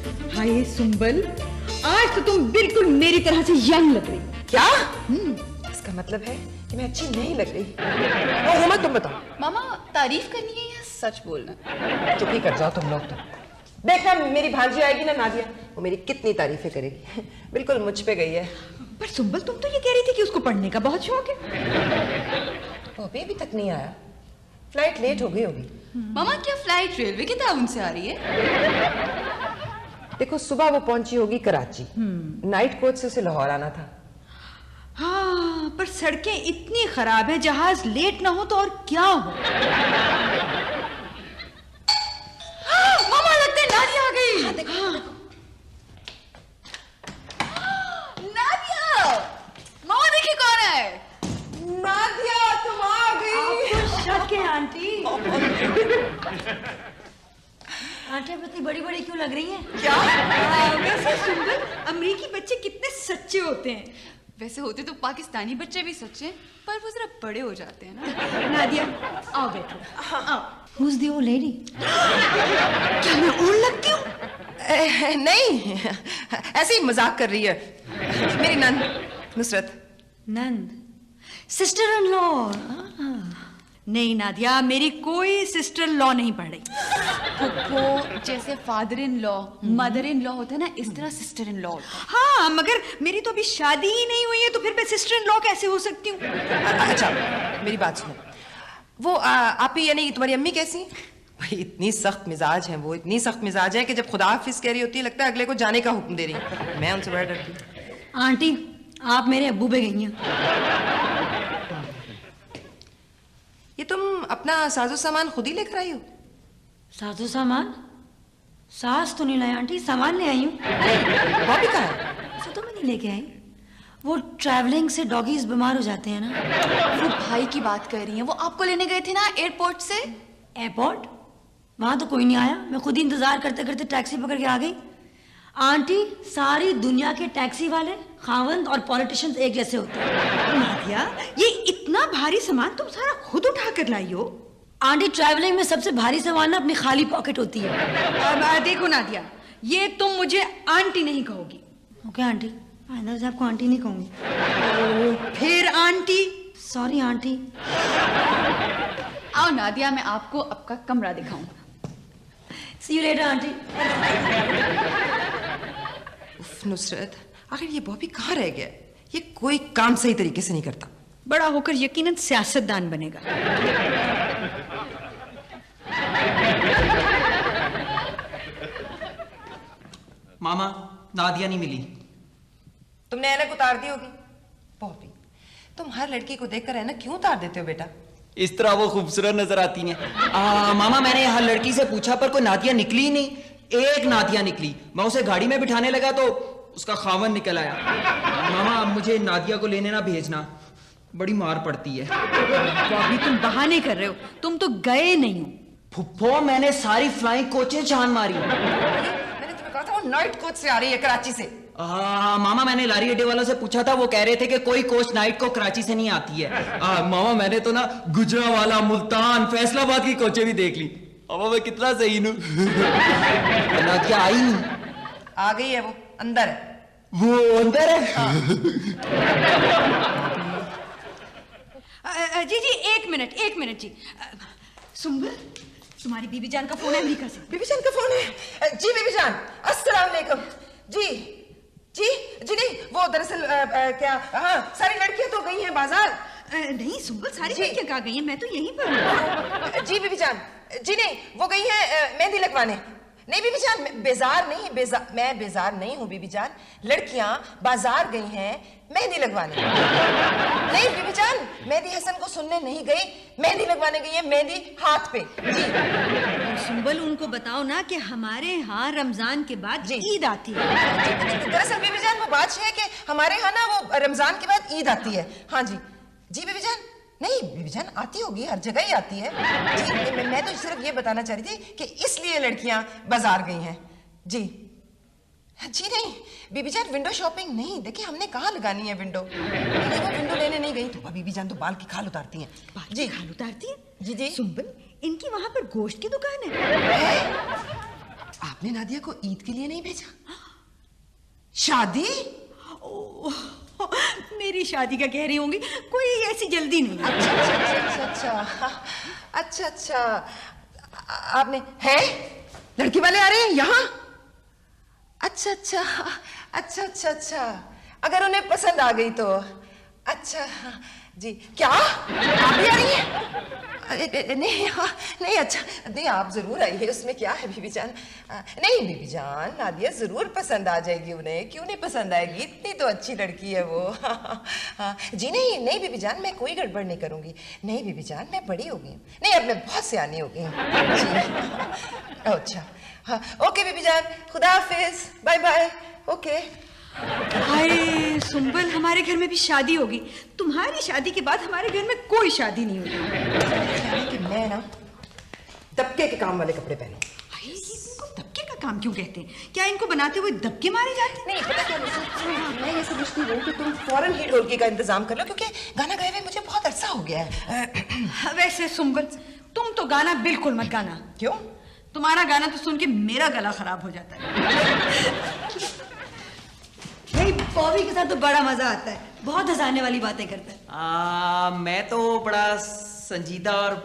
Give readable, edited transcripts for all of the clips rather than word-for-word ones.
हाय सुंबल, आज तो तुम बिल्कुल मेरी तरह से यंग लग रही। क्या? इसका मतलब है कि मैं अच्छी नहीं लग रही। हो मत तुम बताओ। मामा तारीफ करनी है या सच बोलना? चुप ही कर जाओ तुम लोग तो। देखना मेरी भांजी आएगी ना नादिया, वो मेरी कितनी तारीफें करेगी। बिल्कुल मुझ पे गई है। पर सुंबल, तुम तो ये कह रही थी कि उसको पढ़ने का बहुत शौक है। वो अभी तक नहीं आया, फ्लाइट लेट हो गई होगी। मामा क्या फ्लाइट रेलवे के ताउन से आ रही है? देखो सुबह वो पहुंची होगी कराची, नाइट कोच से उसे लाहौर आना था। हाँ, पर सड़कें इतनी खराब है, जहाज लेट ना हो तो और क्या हो। मामा लगता है नादिया आ गई। हाँ, देखो। नादिया, मामा देखिए कौन है। नादिया तुम आ गई। आपको शक है आंटी? आंटी आप इतनी बड़ी बड़ी क्यों लग रही हैं? क्या? वैसे सुंबल, अमेरिकी बच्चे कितने सच्चे होते हैं। वैसे होते तो पाकिस्तानी बच्चे भी सच्चे, पर वो जरा बड़े हो जाते हैं ना। नादिया आओ बैठो। आओ। Who's the old lady? क्या मैं ओल्ड लगती हूँ? नहीं, ऐसे ही मजाक कर रही है। मेरी नंद नुसरत। नंद, सिस्टर इन लॉ। नहीं नादिया, मेरी कोई सिस्टर लॉ नहीं पढ़ रही। फुप्पो जैसे father in law, mother in law होता है ना, इस तरह सिस्टर इन लॉ होता है। हाँ, मगर मेरी तो अभी शादी ही नहीं हुई है, तो फिर मैं सिस्टर इन लॉ कैसे हो सकती हूँ? अच्छा मेरी बात सुनो, वो आप ही यानी तुम्हारी अम्मी कैसी? भाई इतनी सख्त मिजाज है वो, इतनी सख्त मिजाज है कि जब खुदा हाफिज कह रही होती है लगता है अगले को जाने का हुक्म दे रही है। मैं उनसे बड़ा डरती हूँ। आंटी आप मेरे अब्बू पे गई हैं। ये तुम अपना साजो सामान खुद ही लेकर आई हो? साजो सामान? सास तो नहीं लाई आंटी, सामान ले आई हूँ। बॉबी कहाँ है? ऐसा तो मैं नहीं लेके आई। वो ट्रैवलिंग से डॉगीज बीमार हो जाते हैं ना। वो भाई की बात कर रही हैं, वो आपको लेने गए थे ना एयरपोर्ट से। एयरपोर्ट? वहां तो कोई नहीं आया, मैं खुद ही इंतजार करते करते टैक्सी पकड़ के आ गई। आंटी सारी दुनिया के टैक्सी वाले, खावंद और पॉलिटिशियंस एक जैसे होते हैं। नादिया, ये इतना भारी सामान तुम सारा खुद उठा कर लाई हो? आंटी ट्रैवलिंग में सबसे भारी सामान ना अपनी खाली पॉकेट होती है। देखो नादिया, ये तुम मुझे आंटी नहीं कहोगी। ओके आंटी, आइंदा से आपको आंटी नहीं कहूंगी। फिर आंटी? Sorry aunty. आओ नादिया, मैं आपको आपका कमरा दिखाऊं। सी यू लेटर आंटी। उफ नुसरत, आखिर ये बॉबी कहाँ रह गया? ये कोई काम सही तरीके से नहीं करता। बड़ा होकर यकीनन सियासतदान बनेगा। मामा नादिया नहीं मिली। तुमने ऐनक उतार दी होगी। बॉबी, तुम हर लड़की को देखकर ऐनक क्यों उतार देते हो बेटा? इस तरह वो खूबसूरत नजर आती हैं। मामा मैंने हर लड़की से पूछा पर कोई नादिया निकली ही नहीं। एक नादिया निकली, मैं उसे गाड़ी में बिठाने लगा तो उसका खावन निकल आया। मामा मुझे नादिया को लेने ना भेजना, बड़ी मार पड़ती है। बॉबी तुम बहाने कर रहे हो, तुम तो गए नहीं हो। फुप्पो मैंने सारी फ्लाइंग कोचें छान मारी। मैंने तुम्हें कहा था वो नाइट कोच से आ रही है कराची से। मामा मैंने लारी अड्डे वालों से पूछा था, वो कह रहे थे कि कोई कोच नाइट को कराची से नहीं आती है। मामा मैंने तो ना गुजरांवाला, मुल्तान, फैसलाबाद की कोचें भी देख ली। मामा मैं कितना सही हूँ। नादिया आई नहीं। आ गई है, वो अंदर है। वो अंदर है? जी जी, एक मिनट जी। सुंबल, तुम्हारी बीबी जान का फोन है अमेरिका से। बीबी जान का फोन है? जी बीबी जान, अस्सलाम वालेकुम। जी जी जी नहीं, वो दरअसल क्या, हाँ सारी लड़कियां तो गई हैं बाजार। नहीं सुंबल, सारी लड़कियां कहाँ गई हैं? मैं तो यहीं पर हूँ। जी बीबी जान, जी नहीं, वो गई हैं मेहंदी लगवाने। नहीं बीबी जान, मैं बेजार नहीं हूँ बीबी जान। लड़कियां बाजार गई हैं मेहंदी लगवाने। नहीं बीबी जान, मेहंदी हसन को सुनने नहीं गई, मेहंदी लगवाने गई है, मेहंदी हाथ पे। जी सुंबल, उनको बताओ ना कि हमारे यहाँ रमजान के बाद ईद आती है। दरअसल बीबी जान वो बात है कि हमारे यहाँ ना वो रमजान के बाद ईद आती है। हाँ जी जी बीबी जान। नहीं बीबी जान आती होगी, हर जगह ही आती है जी। मैं तो सिर्फ ये बताना चाह रही थी कि इसलिए लड़कियां बाजार गई हैं। जी जी नहीं बीबी जान, विंडो शॉपिंग नहीं, देखिए हमने कहाँ लगानी है विंडो। वो विंडो लेने नहीं गई तो बीबी जान तो बाल की खाल उतारती हैं। जी खाल उतारती है? जी जी। सुंबल, इनकी वहां पर गोश्त की दुकान है? आपने नादिया को ईद के लिए नहीं भेजा? शादी? मेरी शादी का कह रही होंगी, कोई ऐसी जल्दी नहीं। अच्छा। आपने है लड़की वाले आ रहे हैं यहाँ? अच्छा। अगर उन्हें पसंद आ गई तो अच्छा जी। क्या आप भी आ रही हैं? नहीं अच्छा नहीं, आप जरूर आइए, उसमें क्या है बीबी जान। नहीं बीबी जान, नादिया जरूर पसंद आ जाएगी उन्हें, क्यों नहीं पसंद आएगी, इतनी तो अच्छी लड़की है वो। जी नहीं बीबी जान, मैं कोई गड़बड़ नहीं करूंगी। नहीं बीबी जान, मैं बड़ी हो गई हूँ, नहीं अब मैं बहुत सियानी हो गई हूँ जी। अच्छा हाँ, ओके बीबी जान, खुदा हाफिज, बाय बाय, ओके। हाय सुंबल, हमारे घर में भी शादी होगी, तुम्हारी शादी के बाद हमारे घर में कोई शादी नहीं होगी। कि मैं ना दबके के काम वाले कपड़े पहनूं। हाय, इनको दबके का काम क्यों कहते हैं? क्या इनको बनाते हुए दबके मारे जाते हैं? नहीं पता क्या मैं ये समझती हूँ कि तुम फौरन ही ढोलकी का इंतजाम कर लो, क्योंकि गाना गाए हुए मुझे बहुत अरसा हो गया है। वैसे सुंबल, तुम तो गाना बिल्कुल मत गाना। क्यों? तुम्हारा गाना तो सुन के मेरा गला खराब हो जाता है। भाई बॉबी के साथ तो बड़ा मजा आता है, बहुत हंसाने वाली बातें करता है। मैं तो बड़ा संजीदा और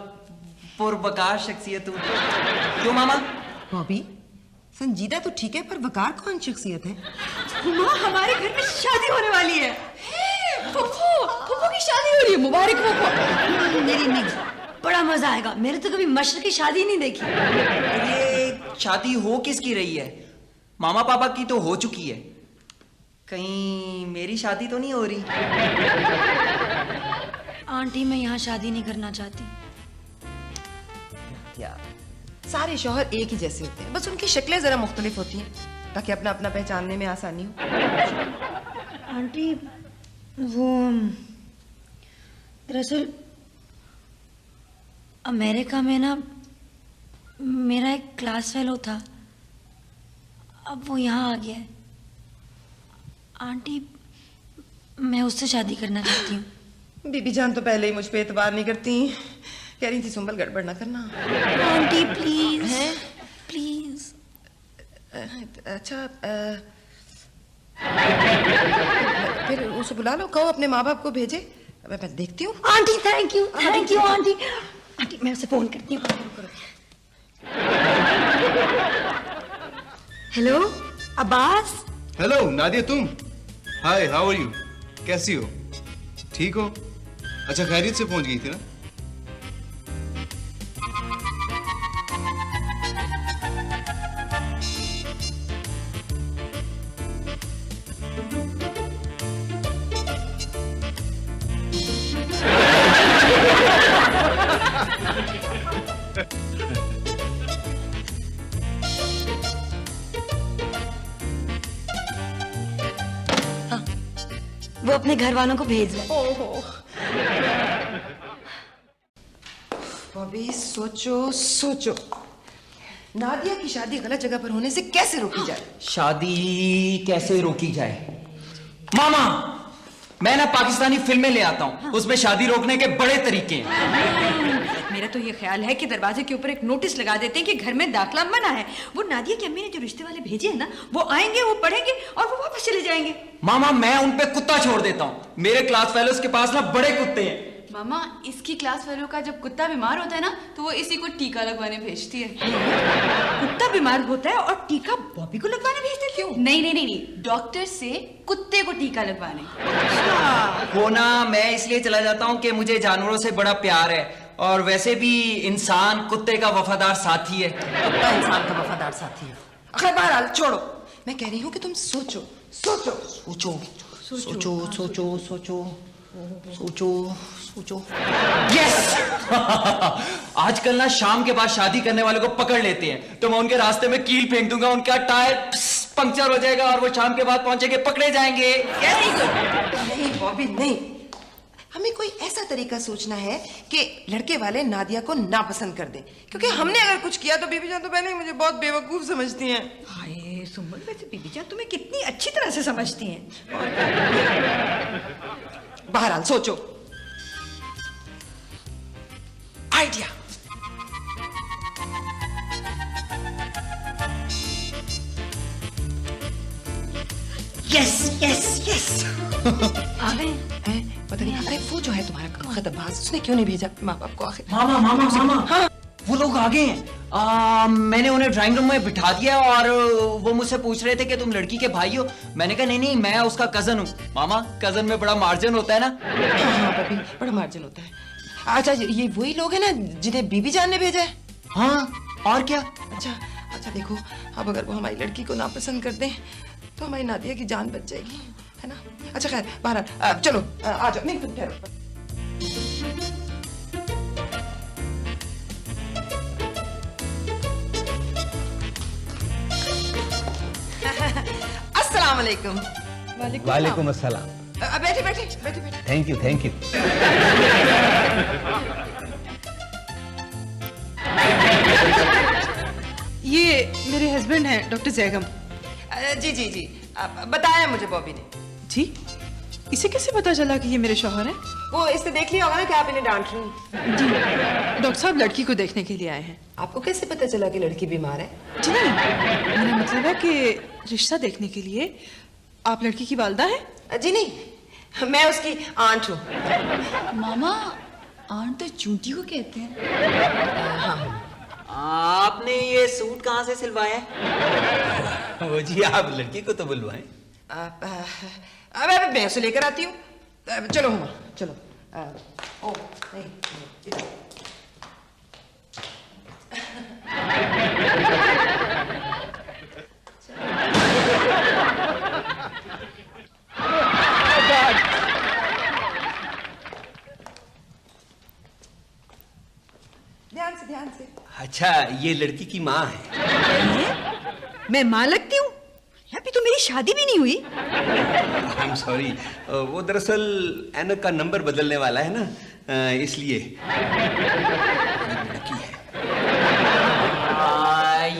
पुरबकार शख्सियत हूँ। क्यों मामा? बॉबी संजीदा तो ठीक है, पर वकार कौन शख्सियत है? माँ, हमारे घर में शादी होने वाली है। फुफू की शादी हो रही है, मुबारक फुफू। मेरी नहीं, बड़ा मजा आएगा। मेरे तो कभी मशर की शादी नहीं देखी। ये शादी हो किसकी रही है? मामा पापा की तो हो चुकी है, कहीं मेरी शादी तो नहीं हो रही? आंटी मैं यहाँ शादी नहीं करना चाहती। यार सारे शौहर एक ही जैसे होते हैं, बस उनकी शक्लें जरा मुख्तलिफ होती हैं ताकि अपना अपना पहचानने में आसानी हो। आंटी वो दरअसल अमेरिका में ना मेरा एक क्लास फेलो था, अब वो यहाँ आ गया है। आंटी मैं उससे शादी करना चाहती हूँ। बीबी जान तो पहले ही मुझ पे एतबार नहीं करती, कह रही थी सुंबल गड़बड़ ना करना। Aunty please please. अच्छा फिर उसे बुला लो, कहो अपने माँ बाप को भेजे, मैं देखती हूँ। Aunty thank you aunty. Aunty मैं उसे फोन करती हूँ। हेलो अब्बास। हेलो नादिया, तुम? हाय, हाउ आर यू? कैसी हो? ठीक हो? अच्छा खैरियत से पहुंच गई थी ना? वो अपने घर वालों को भेज रहा है। बॉबी सोचो नादिया की शादी गलत जगह पर होने से कैसे रोकी जाए? शादी कैसे रोकी जाए? मामा, मैं ना पाकिस्तानी फिल्में ले आता हूँ, उसमें शादी रोकने के बड़े तरीके हैं। मेरा तो ये ख्याल है कि दरवाजे के ऊपर एक नोटिस लगा देते हैं कि घर में दाखिला मना है। वो नादिया की अम्मी ने जो रिश्ते वाले भेजे हैं ना, वो आएंगे, वो पढ़ेंगे और वो वापस चले जाएंगे। मामा मैं उन पे कुत्ता छोड़ देता हूँ, मेरे क्लास फेलोज के पास ना बड़े कुत्ते हैं। मामा इसकी क्लास फेलो का जब कुत्ता बीमार होता है ना, तो वो इसी को टीका लगवाने भेजती है। कुत्ता बीमार होता है और टीका बॉबी को लगवाने भेजते हैं? क्यों? नहीं, डॉक्टर से कुत्ते को टीका लगवाने। वो ना मैं इसलिए चला जाता हूँ कि मुझे जानवरों से बड़ा प्यार है, और वैसे भी इंसान कुत्ते का वफादार साथी है। कुत्ता इंसान का वफादार साथी है। खैर बहरहाल छोड़ो, मैं कह रही हूँ कि तुम सोचो। यस। आजकल ना शाम के बाद शादी करने वालों को पकड़ लेते हैं, तो मैं उनके रास्ते में कील फेंक दूंगा, उनका टायर पंक्चर हो जाएगा और वो शाम के बाद पहुंचेंगे, पकड़े जाएंगे। नहीं बॉबी नहीं, हमें कोई ऐसा तरीका सोचना है कि लड़के वाले नादिया को नापसंद कर दें, क्योंकि हमने अगर कुछ किया तो बीबी जान तो पहले ही मुझे बहुत बेवकूफ समझती हैं। हाय सुंबल, वैसे बीबी जान तुम्हें कितनी अच्छी तरह से समझती हैं। बहरहाल सोचो। आइडिया। Yes yes yes. आ गए? हैं? पता नहीं, अरे वो जो है तुम्हारा खतरबाज, उसने क्यों नहीं भेजा माँ बाप को आखिर? मामा मामा मामा, हाँ वो लोग आ गए हैं। मैंने उन्हें ड्राइंग रूम में बिठा दिया और वो मुझसे पूछ रहे थे कि तुम लड़की के भाई हो। मैंने कहा नहीं नहीं, मैं उसका कजन हूँ। मामा, कजन में बड़ा मार्जिन होता है ना। हाँ पपी, बड़ा मार्जिन होता है। अच्छा, ये वही लोग हैं ना जिन्हें बीबी जान ने भेजा है? हाँ और क्या। अच्छा देखो, अब अगर वो हमारी लड़की को नापसंद कर दें तो हमारी नादिया की जान बच जाएगी, है ना? अच्छा खैर, बहरहाल चलो आ जाओ। नहीं तुम ठहरो। अस्सलाम वालेकुम। वालेकुम अस्सलाम। बैठे बैठे बैठे बैठे। Thank you thank you. ये मेरे हस्बैंड हैं डॉक्टर जैगम। जी जी जी, बताया मुझे बॉबी ने। जी, इसे कैसे पता चला कि ये मेरे शौहर हैं? वो इससे देख लिया होगा ना कि आप इन्हें डांट रही हैं। जी, डॉक्टर साहब लड़की को देखने के लिए आए हैं। आपको कैसे पता चला कि लड़की बीमार है? जी नहीं, मेरा मतलब है कि रिश्ता देखने के लिए आप लड़की की वालदा हैं? जी नहीं, मैं उसकी आंट हूँ। मामा, आंट तो चूंटी को कहते हैं। आपने ये सूट कहाँ से सिलवाया है? वो जी, आप लड़की को तो बुलवाएं। अब मैं उसे लेकर आती हूँ। चलो हुमा, चलो। ओ नहीं, नहीं। ध्यान से। अच्छा, ये लड़की की माँ है। मैं माँ लगती हूँ? अभी तो मेरी शादी भी नहीं हुई। आई एम सॉरी, वो दरअसल एनक का नंबर बदलने वाला है ना, इसलिए। लड़की है।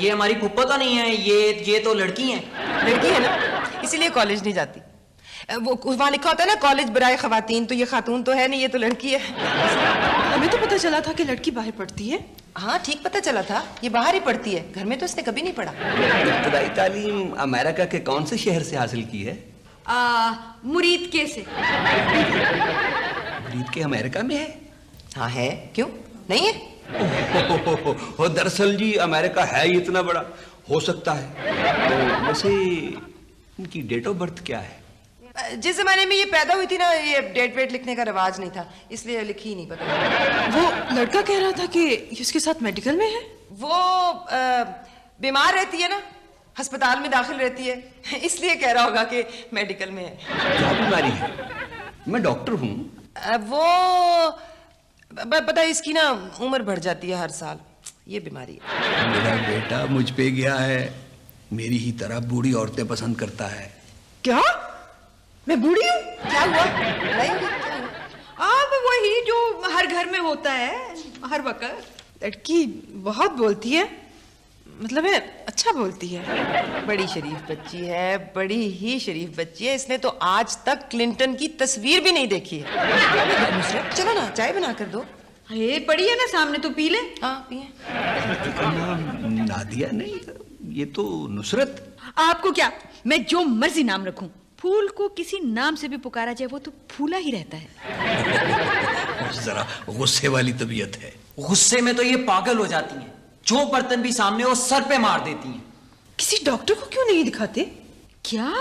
ये हमारी फुप्पो तो नहीं है, ये तो लड़की है। लड़की है ना, इसीलिए कॉलेज नहीं जाती। वो वहाँ लिखा होता है ना, कॉलेज बराए खवातीन, तो ये खातून तो है नहीं, ये तो लड़की है। हमें तो पता चला था कि लड़की बाहर पढ़ती है। हाँ ठीक पता चला था, ये बाहर ही पढ़ती है, घर में तो इसने कभी नहीं पढ़ा। इब्तदाई तालीम अमेरिका के कौन से शहर से हासिल की है? मुरीद के से। मुरीद के अमेरिका में है? हाँ है, क्यों नहीं है? हो दरअसल जी, अमेरिका है ही इतना बड़ा, हो सकता है। तो वैसे इनकी डेट ऑफ बर्थ क्या है? जिस जमाने में ये पैदा हुई थी ना, ये डेट वेट लिखने का रिवाज नहीं था, इसलिए लिखी ही नहीं पता। वो लड़का कह रहा था कि ये उसके साथ मेडिकल में है। वो बीमार रहती है ना, अस्पताल में दाखिल रहती है, इसलिए कह रहा होगा कि मेडिकल में है। क्या बीमारी है? मैं डॉक्टर हूँ। वो पता है, इसकी ना उम्र बढ़ जाती है हर साल, ये बीमारी है। मेरा बेटा मुझ पे गया है, मेरी ही तरह बूढ़ी औरतें पसंद करता है। क्या? मैं बूढ़ी हूँ? क्या हुआ? लड़ाई हुई? क्या हुआ? अब वही जो हर घर में होता है हर वक्त। लड़की बहुत बोलती है, मतलब है अच्छा बोलती है। बड़ी शरीफ बच्ची है, बड़ी ही शरीफ बच्ची है। इसने तो आज तक क्लिंटन की तस्वीर भी नहीं देखी है। नुसरत, चलो ना चाय बना कर दो। ये पड़ी है ना सामने, तो पी ले। हाँ पिए। इसका नाम नादिया नहीं, ये तो नुसरत। आपको क्या, मैं जो मर्जी नाम रखूं, फूल को किसी नाम से भी पुकारा जाए वो तो फूला ही रहता है। जरा गुस्से वाली तबीयत है। गुस्से में तो ये पागल हो जाती हैं, जो बर्तन भी सामने हो सर पे मार देती हैं। किसी डॉक्टर को क्यों नहीं दिखाते? क्या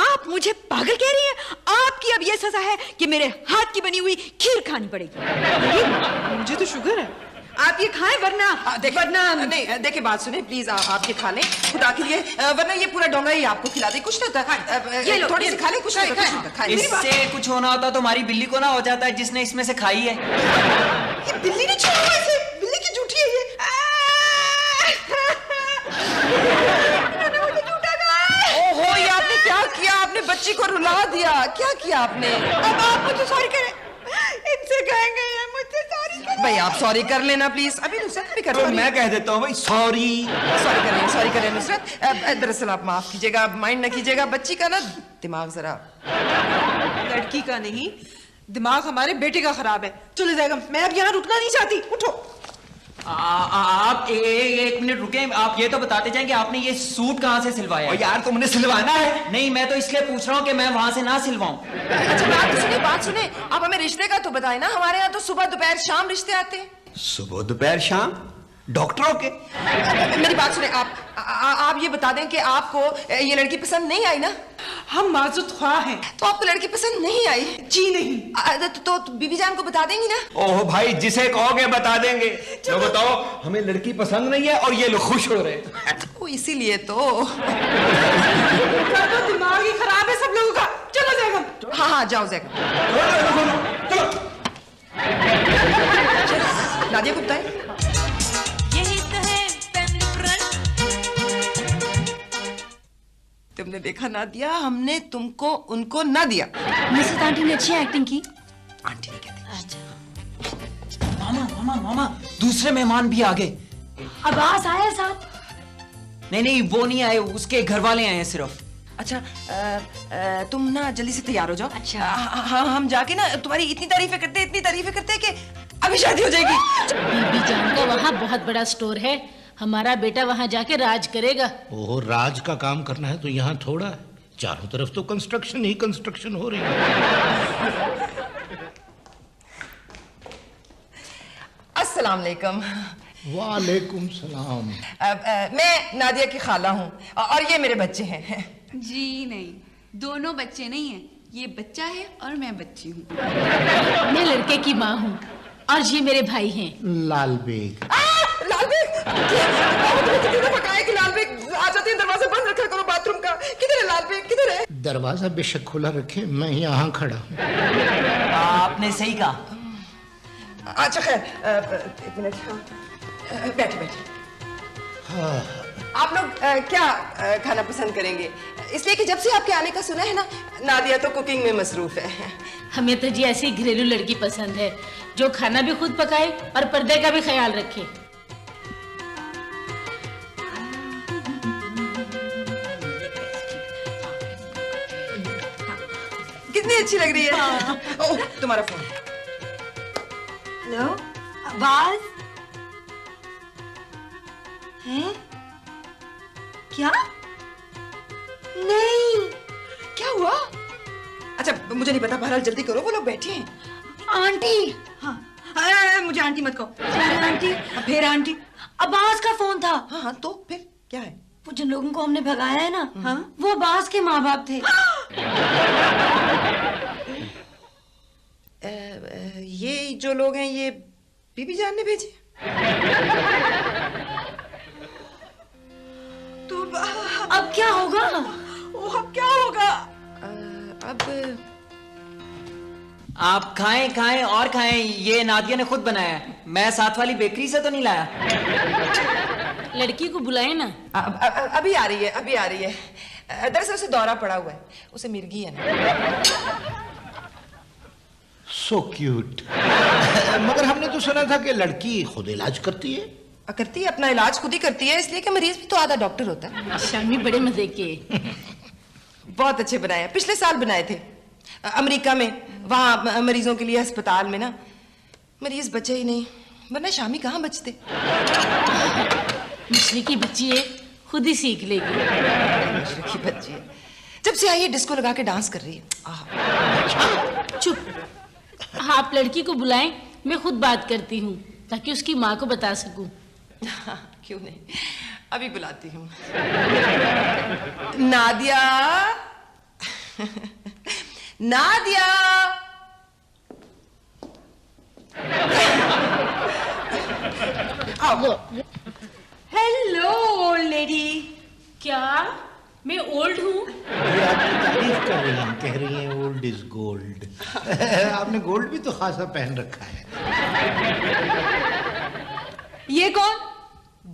आप मुझे पागल कह रही हैं? आपकी अब यह सजा है कि मेरे हाथ की बनी हुई खीर खानी पड़ेगी। मुझे तो शुगर है। आप ये खाएं, वरना नहीं देखिए, बात सुने प्लीज, आप ये खा लें खुदा के लिए, वरना ये पूरा डोंगा ही आपको खिला दे। कुछ नहीं होता, ये लो, थोड़ी सी खा ले, कुछ नहीं होता। इससे कुछ होना होता तो हमारी बिल्ली को ना हो जाता है, जिसने इसमें से खाई है। ये बिल्ली ने छोड़ा हुआ इसे, बिल्ली की झूठी है ये। ओहो, ये आपने क्या किया? आपने बच्ची को रुला दिया। क्या किया आपने? अब आप मुझे सॉरी करें, इनसे कहेंगे ये मुझसे सॉरी करें। भाई आप सॉरी कर लेना प्लीज। अभी नुसरत भी कर। तो मैं कह देता हूँ भाई, सॉरी। सॉरी करें नुसरत। दरअसल आप माफ कीजिएगा, माइंड न कीजिएगा, बच्ची का ना दिमाग जरा। लड़की का नहीं, दिमाग हमारे बेटे का खराब है। चले जाएगा, मैं अब यहाँ रुकना नहीं चाहती। उठो। आप एक मिनट रुके, आप ये तो बताते जाएं कि आपने ये सूट कहाँ से सिलवाया है? यार तुमने सिलवाना है? नहीं, मैं तो इसलिए पूछ रहा हूँ कि मैं वहां से ना सिलवाऊं। अच्छा बात सुने, आप हमें रिश्ते का तो बताएं ना। हमारे यहाँ तो सुबह दोपहर शाम रिश्ते आते हैं। सुबह दोपहर शाम डॉक्टरों के? मेरी बात सुने, आप ये बता दें कि आपको ये लड़की पसंद नहीं आई ना? हम माजूद ख्वाह हैं। तो आपको लड़की पसंद नहीं आई? जी नहीं। तो बीबी जान को बता देंगी ना? ओह भाई, जिसे कहोगे बता देंगे। तो बताओ, हमें लड़की पसंद नहीं है और ये लोग खुश हो रहे हैं। तो इसीलिए तो दिमाग ही खराब है सब लोगों का। चलो जैगम। हाँ जाओ जैगम। नादिया को बताएं। यही तो है फैमिली फ्रंट। तुमने देखा नादिया, हमने तुमको उनको ना दिया। मिसेस आंटी ने अच्छी एक्टिंग की। आंटी ने क्या देखा? अच्छा, मामा, दूसरे मेहमान भी आ गए। अब्बास आया साथ? नहीं, वो नहीं आए, उसके घर वाले आए हैं सिर्फ। अच्छा तुम ना जल्दी से तैयार हो जाओ। अच्छा। हाँ, हम जाके ना तुम्हारी इतनी तारीफें करते कि अभी शादी हो जाएगी। बीबी जान का वहाँ बहुत बड़ा स्टोर है, हमारा बेटा वहाँ जाके राज करेगा। ओह, राज का काम करना है तो यहाँ थोड़ा है, चारों तरफ तो कंस्ट्रक्शन ही कंस्ट्रक्शन हो रही है। अस्सलाम वालेकुम। वालेकुम सलाम। मैं नादिया की खाला हूँ और ये मेरे बच्चे हैं। जी नहीं, दोनों बच्चे नहीं हैं, ये बच्चा है और मैं बच्ची हूँ। मैं लड़के की माँ हूँ और ये मेरे भाई हैं। लाल बेग। लाल बेग, कितनी दफा कहा है कि लाल बेग आ जाती है, दरवाजा बंद रखा करो बाथरूम का। किधर है लाल बेग, किधर है? दरवाजा बेशक खुला रखे, मैं यहाँ खड़ा हूँ। आपने सही कहा। अच्छा खैर, एक मिनट। बैठे। हाँ। आप लोग क्या खाना पसंद करेंगे? इसलिए कि जब से आपके आने का सुना है ना, नादिया तो कुकिंग में मसरूफ है। हमें तो जी ऐसी घरेलू लड़की पसंद है जो खाना भी खुद पकाए और पर्दे का भी ख्याल रखे। कितनी अच्छी लग रही है। ओह, तुम्हारा फोन। हेलो, आवाज है? क्या? नहीं। क्या हुआ? अच्छा मुझे नहीं पता, बहरहाल जल्दी करो, वो लोग बैठे हैं। आंटी। हाँ, मुझे आंटी मत कहो। आंटी, फिर आंटी? अब्बास का फोन था। हाँ, तो फिर क्या है? वो जिन लोगों को हमने भगाया है ना, हाँ, वो अब्बास के माँ बाप थे। ये जो लोग हैं, ये बीबी जान ने भेजे। तो अब क्या होगा? अब क्या होगा? अब आप खाएं और खाएं, ये नादिया ने खुद बनाया है, मैं साथ वाली बेकरी से तो नहीं लाया। लड़की को बुलाए ना। अभी आ रही है। दरअसल उसे दौरा पड़ा हुआ है, उसे मिर्गी है ना। So cute. मगर हमने तो सुना था कि लड़की खुद इलाज करती है। करती है, अपना इलाज खुद ही करती है, इसलिए कि मरीज भी तो आधा डॉक्टर होता है। शामी बड़े मजे के। बहुत अच्छे बनाए, पिछले साल बनाए थे अमेरिका में। वहां मरीजों के लिए अस्पताल में ना मरीज बचे ही नहीं, वरना शामी कहाँ बचते। मछली की बच्ची है, खुद ही सीख लेगी। मछली की बच्ची है, जब से आई है डिस्को लगा के डांस कर रही है। चुप। आप लड़की को बुलाएं, मैं खुद बात करती हूँ ताकि उसकी माँ को बता सकूं। क्यों नहीं, अभी बुलाती हूँ। नादिया, नादिया। आओ। Hello old lady. क्या मैं ओल्ड हूँ? ये आपकी तारीफ कर रही हैं, कह रही हैं ओल्ड इज गोल्ड। आपने गोल्ड भी तो खासा पहन रखा है। ये कौन?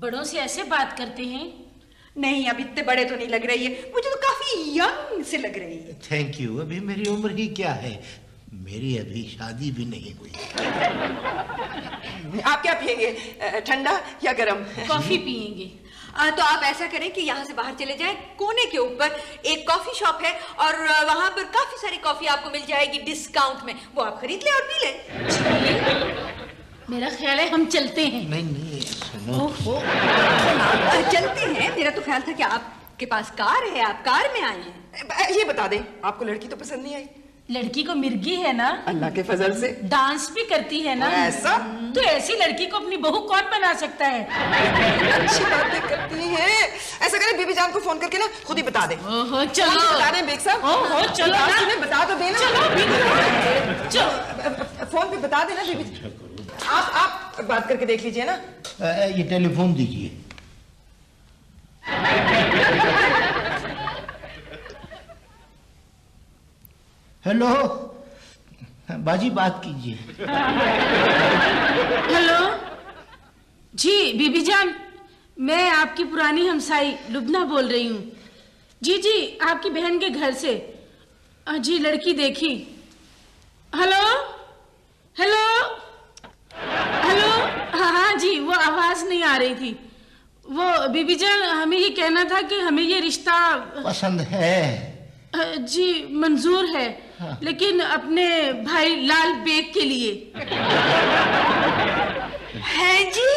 बड़ों से ऐसे बात करते हैं? नहीं, अब इतने बड़े तो नहीं लग रही है, मुझे तो काफी यंग से लग रही है। Thank you. अभी मेरी उम्र ही क्या है, मेरी अभी शादी भी नहीं हुई। आप क्या पियेंगे, ठंडा या गरम? कॉफी पियेंगे। तो आप ऐसा करें कि यहाँ से बाहर चले जाएं, कोने के ऊपर एक कॉफी शॉप है और वहां पर काफी सारी कॉफी आपको मिल जाएगी डिस्काउंट में, वो आप खरीद ले और पी ले। मेरा ख्याल है हम चलते हैं। नहीं, ओहो, चलते हैं। मेरा तो ख्याल था कि आपके पास कार है, आप कार में आए हैं। ये बता दें, आपको लड़की तो पसंद नहीं आई? लड़की को मिर्गी है ना, अल्लाह के फजल से डांस भी करती है ना। ऐसा? तो ऐसी लड़की को अपनी बहू कौन बना सकता है? अच्छी बातें करती हैं। ऐसा करें बीबी जान को फोन करके ना खुद ही बता दे। ओहो चलो, बता दें बेग साहब। ओहो चलो ना, तुम्हें बता तो देना। चलो फोन पे बता देना बीबी। आप बात करके देख लीजिए ना। ये टेलीफोन दीजिए। हेलो, बाजी बात कीजिए। हेलो जी बीबी जान, मैं आपकी पुरानी हमसाई लुबना बोल रही हूँ। जी जी, आपकी बहन के घर से। जी लड़की देखी। हेलो हेलो हेलो, हाँ हाँ जी, वो आवाज नहीं आ रही थी। वो बीबी जान, हमें ये कहना था कि हमें ये रिश्ता पसंद है जी, मंजूर है। हाँ। लेकिन अपने भाई लाल बेग के लिए। है जी।